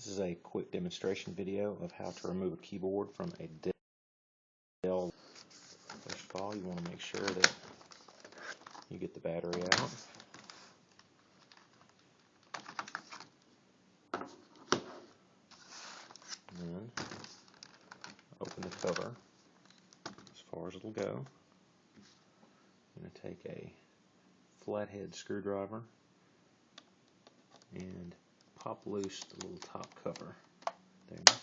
This is a quick demonstration video of how to remove a keyboard from a Dell. First of all, you want to make sure that you get the battery out. And then open the cover as far as it'll go. I'm going to take a flathead screwdriver and pop loose the little top cover there.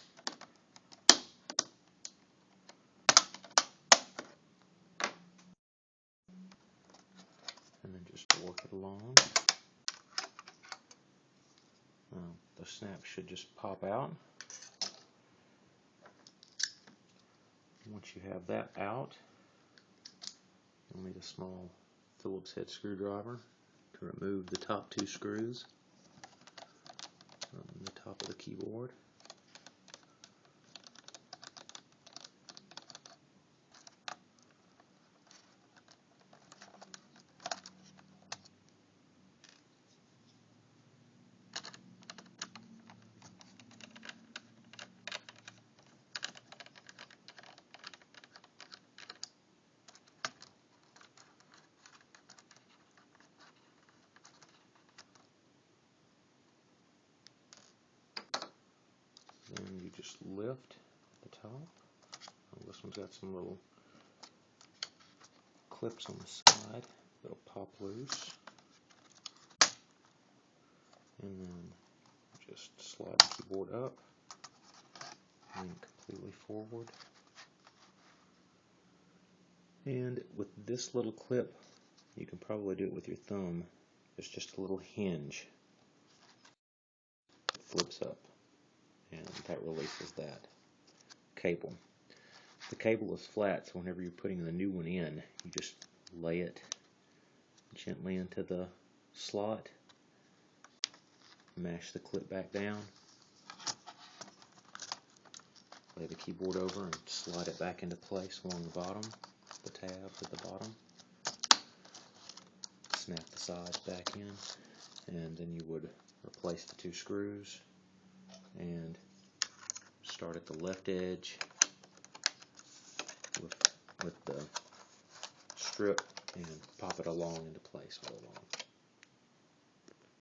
And then just work it along. The snap should just pop out. Once you have that out, you'll need a small Phillips head screwdriver to remove the top two screws from the top of the keyboard. Then you just lift the top. This one's got some little clips on the side that'll pop loose. And then just slide the keyboard up and completely forward. And with this little clip, you can probably do it with your thumb. There's just a little hinge. It flips up, and that releases that cable. The cable is flat, so whenever you're putting the new one in, you just lay it gently into the slot, mash the clip back down, lay the keyboard over and slide it back into place along the bottom, the tabs at the bottom, snap the sides back in, and then you would replace the two screws and start at the left edge with the strip and pop it along into place all along.